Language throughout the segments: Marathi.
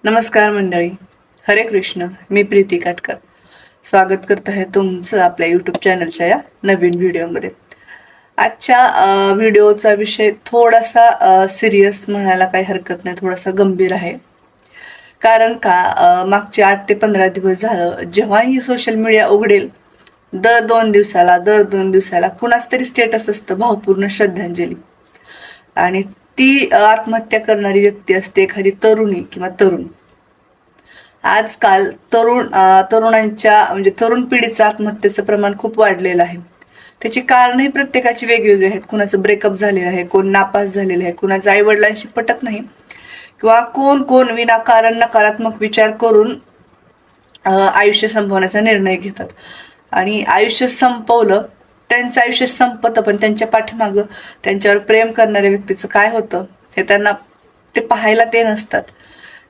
नमस्कार मंडळी. हरे कृष्ण. मी प्रीती काटकर स्वागत करत आहे तुमचं आपल्या यूट्यूब चॅनलच्या या नवीन व्हिडिओमध्ये. आजच्या व्हिडिओचा विषय थोडासा सिरियस म्हणायला काही हरकत नाही, थोडासा गंभीर आहे. कारण का मागचे 8 ते 15 दिवस झालं जेव्हाही सोशल मीडिया उघडेल दर दोन दिवसाला कुणाच तरी स्टेटस असतं भावपूर्ण श्रद्धांजली. आणि ती आत्महत्या करणारी व्यक्ती असते एखादी तरुणी किंवा तरुण. आजकाल तरुणांच्या म्हणजे तरुण पिढीचं आत्महत्येचं प्रमाण खूप वाढलेलं आहे. त्याची कारणही प्रत्येकाची वेगवेगळी आहेत. कुणाचं ब्रेकअप झालेलं आहे, कोण नापास झालेलं आहे, कुणाचं आई वडिलांशी पटत नाही, किंवा कोण कोण विनाकारण नकारात्मक विचार करून आयुष्य संपवण्याचा निर्णय घेतात. आणि आयुष्य संपवलं, त्यांचं आयुष्य संपतं, पण त्यांच्या पाठीमागं त्यांच्यावर प्रेम करणाऱ्या व्यक्तीचं काय होतं हे त्यांना ते पाहायला ते नसतात.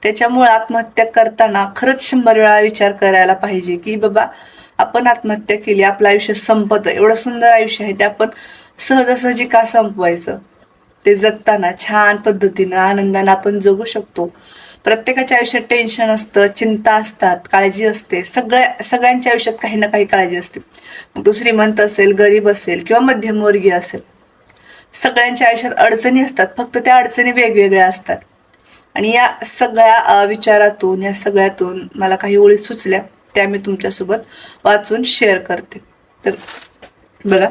त्याच्यामुळे आत्महत्या करताना खरंच 100 वेळा विचार करायला पाहिजे की बाबा आपण आत्महत्या केली, आपलं आयुष्य संपतं, एवढं सुंदर आयुष्य आहे ते आपण सहजासहजी का संपवायचं. ते जगताना छान पद्धतीनं आनंदानं आपण जगू शकतो. प्रत्येकाच्या आयुष्यात टेन्शन असतं, चिंता असतात, काळजी असते. सगळ्यांच्या आयुष्यात काही ना काही काळजी असते. मग तो श्रीमंत असेल, गरीब असेल किंवा मध्यमवर्गीय असेल, सगळ्यांच्या आयुष्यात अडचणी असतात, फक्त त्या अडचणी वेगवेगळ्या असतात. आणि या सगळ्या विचारातून, या सगळ्यातून मला काही ओळी सुचल्या, त्या मी तुमच्यासोबत वाचून शेअर करते. तर बघा,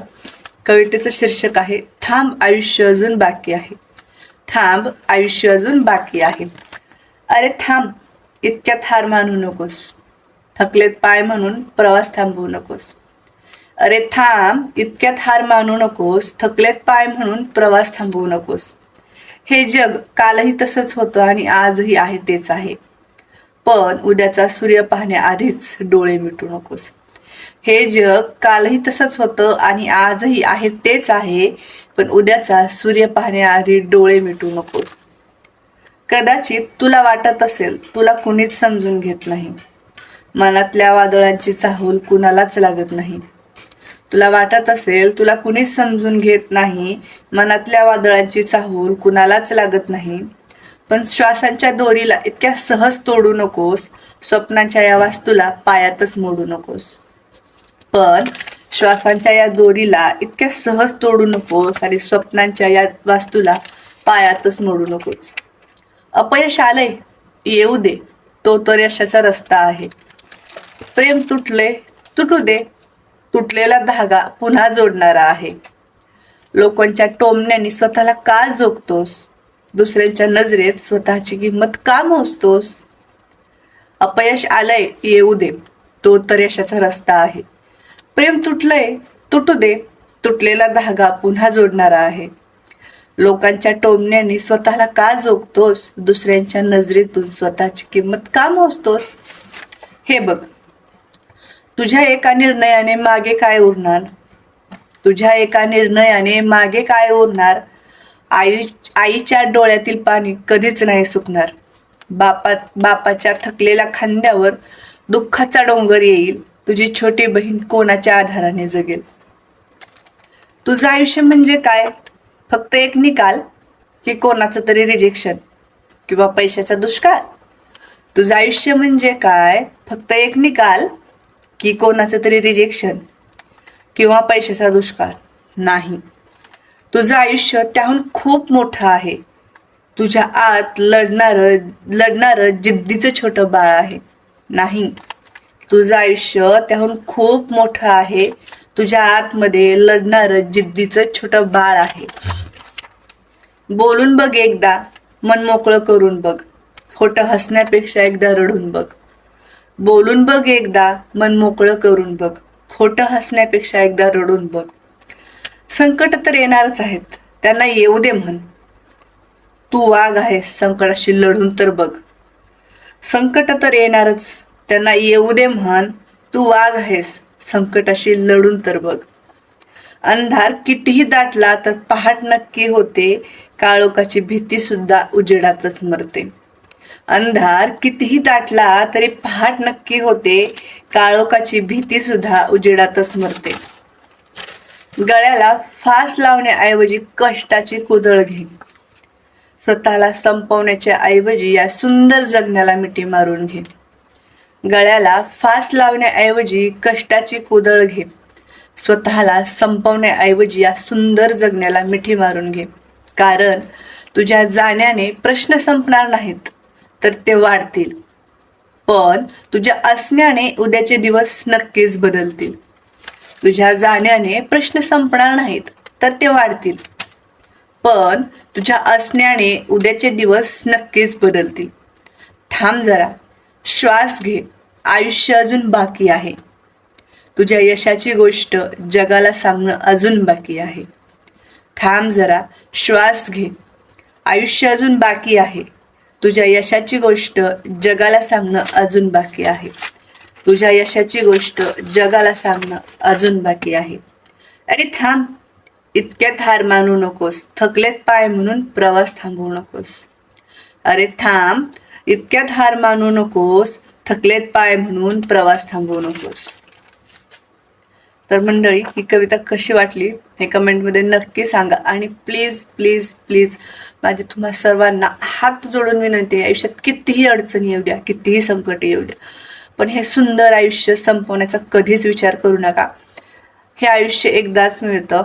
कवितेचं शीर्षक आहे थांब आयुष्य अजून बाकी आहे. थांब आयुष्य अजून बाकी आहे. अरे थांब, इतक्यात हार मानू नकोस. थकलेत पाय म्हणून प्रवास थांबवू नकोस. अरे थांब, इतक्यात हार मानू नकोस. थकलेत पाय म्हणून प्रवास थांबवू नकोस. हे जग कालही तसंच होतं आणि आजही आहे तेच आहे. पण उद्याचा सूर्य पाहण्याआधीच डोळे मिटू नकोस. हे जग कालही तसंच होतं आणि आजही आहे तेच आहे, पण उद्याचा सूर्य पाहण्याआधी डोळे मिटू नकोस. कदाचित तुला वाटत असेल तुला कुणीच समजून घेत नाही. मनातल्या वादळांची चाहूल कुणालाच लागत नाही. तुला वाटत असेल तुला कुणीच समजून घेत नाही, मनातल्या वादळांची चाहूल कुणालाच लागत नाही. पण श्वासांच्या दोरीला इतक्या सहज तोडू नकोस. स्वप्नांच्या या वास्तूला पायातच मोडू नकोस. पण श्वासांच्या या दोरीला इतक्या सहज तोडू नकोस आणि स्वप्नांच्या या वास्तूला पायातच मोडू नकोस. अपयश आलंय, येऊ दे, तो तर यशाचा रस्ता आहे. प्रेम तुटले, तुटू दे, तुटलेला धागा पुन्हा जोडणारा आहे. लोकांच्या टोमण्याने स्वतःला का जोगतोस? दुसऱ्यांच्या नजरेत स्वतःची किंमत का मोजतोस? अपयश आलंय, येऊ दे, तो तर यशाचा रस्ता आहे. प्रेम तुटलंय, तुटू दे, तुटलेला धागा पुन्हा जोडणारा आहे. लोकांच्या टोमण्याने स्वतःला का जोगतोस? दुसऱ्यांच्या नजरेतून स्वतःची किंमत का मोजतोस? हे बघ, तुझ्या एका निर्णयाने मागे काय उरणार? तुझ्या एका निर्णयाने मागे काय उरणार? आईच्या डोळ्यातील पाणी कधीच नाही सुकणार. बापाच्या थकलेल्या खांद्यावर दुःखाचा डोंगर येईल. तुझी छोटी बहीण कोणाच्या आधाराने जगेल? तुझं आयुष्य म्हणजे काय? फक्त एक निकाल, की कोणाचं तरी रिजेक्शन किंवा पैशाचा दुष्काळ? तुझं आयुष्य म्हणजे काय? फक्त एक निकाल, की कोणाचं तरी रिजेक्शन किंवा पैशाचा दुष्काळ? नाही, तुझं आयुष्य त्याहून खूप मोठं आहे. तुझ्या आत लढणारं जिद्दीचं छोटं बाळ आहे. नाही, तुझं आयुष्य त्याहून खूप मोठं आहे. तुझ्या आतमध्ये लढणारं जिद्दीचं छोटं बाळ आहे. बोलून बघ एकदा, मन मोकळं करून बघ. खोटं हसण्यापेक्षा एकदा रडून बघ. बोलून बघ एकदा, मन मोकळं करून बघ. खोटं हसण्यापेक्षा एकदा रडून बघ. संकट तर येणारच आहेत, त्यांना येऊ दे म्हण. तू वाघ आहेस, संकटाशी लढून तर बघ. संकट तर येणारच, त्यांना येऊ दे म्हण. तू वाघ आहेस, संकटाशी लढून तर बघ. अंधार कितीही दाटला तर पहाट नक्की होते. काळोखाची भीती सुद्धा उजेडातच मरते. अंधार कितीही दाटला तरी पहाट नक्की होते. काळोखाची भीती सुद्धा उजेडातच मरते. गळ्याला फास लावण्याऐवजी कष्टाची कुदळ घे. स्वतःला संपवण्याच्या ऐवजी या सुंदर जगण्याला मिठी मारून घे. गळ्याला फास लावण्याऐवजी कष्टाची कुदळ घे. स्वतःला संपवण्याऐवजी या सुंदर जगण्याला मिठी मारून घे. कारण तुझ्या जाण्याने प्रश्न संपणार नाहीत, तर ते वाढतील. पण तुझ्या असण्याने उद्याचे दिवस नक्कीच बदलतील. तुझ्या जाण्याने प्रश्न संपणार नाहीत, तर ते वाढतील. पण तुझ्या असण्याने उद्याचे दिवस नक्कीच बदलतील. थांब जरा, श्वास घे. आयुष्य अजून बाकी आहे. तुझ्या यशाची गोष्ट जगाला सांगणं अजून बाकी आहे. थांब जरा, श्वास घे. आयुष्य अजून बाकी आहे. तुझ्या यशाची गोष्ट जगाला सांगणं अजून बाकी आहे. तुझ्या यशाची गोष्ट जगाला सांगणं अजून बाकी आहे. आणि थांब, इतक्यात हार मानू नकोस. थकलेत पाय म्हणून प्रवास थांबवू नकोस. अरे थांब, इतक्यात हार मानू नकोस. थकलेत पाय म्हणून प्रवास थांबवू नकोस. तर मंडळी, ही कविता कशी वाटली हे कमेंटमध्ये नक्की सांगा. आणि प्लीज प्लीज प्लीज माझे तुम्हा सर्वांना हात जोडून विनंती आहे, आयुष्यात कितीही अडचणी येऊ द्या, कितीही संकट येऊ द्या, पण हे सुंदर आयुष्य संपवण्याचा कधीच विचार करू नका. हे आयुष्य एकदाच मिळतं.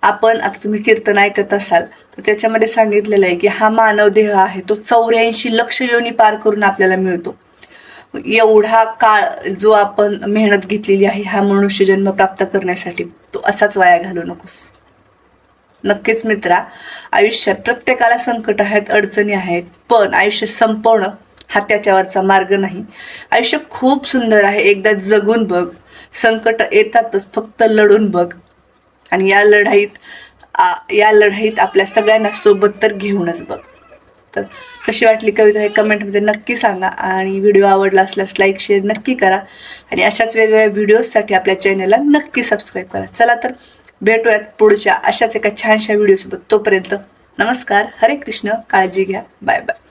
आपण आता तुम्ही कीर्तन ऐकत असाल तर त्याच्यामध्ये सांगितलेलं आहे की हा मानव देह आहे तो 84 लक्ष योनी पार करून आपल्याला मिळतो. एवढा काळ जो आपण मेहनत घेतलेली आहे हा मनुष्य जन्म प्राप्त करण्यासाठी, तो असाच वाया घालू नकोस. नक्कीच मित्रा, आयुष्यात प्रत्येकाला संकट आहेत, अडचणी आहेत, पण आयुष्य संपवणं हा त्याच्यावरचा मार्ग नाही. आयुष्य खूप सुंदर आहे. एकदा जगून बघ. संकट येतातच, फक्त लढून बघ. आणि या लढाईत आपल्या सगळ्यांना सोबत तर घेऊनच बघ. तर कशी वाटली कविता हे कमेंटमध्ये नक्की सांगा. आणि व्हिडिओ आवडला असल्यास लाईक शेअर नक्की करा. आणि अशाच वेगवेगळ्या व्हिडिओजसाठी आपल्या चॅनलला नक्की सबस्क्राईब करा. चला तर भेटूयात पुढच्या अशाच एका छानशा व्हिडिओसोबत. तोपर्यंत नमस्कार, हरे कृष्ण, काळजी घ्या, बाय बाय.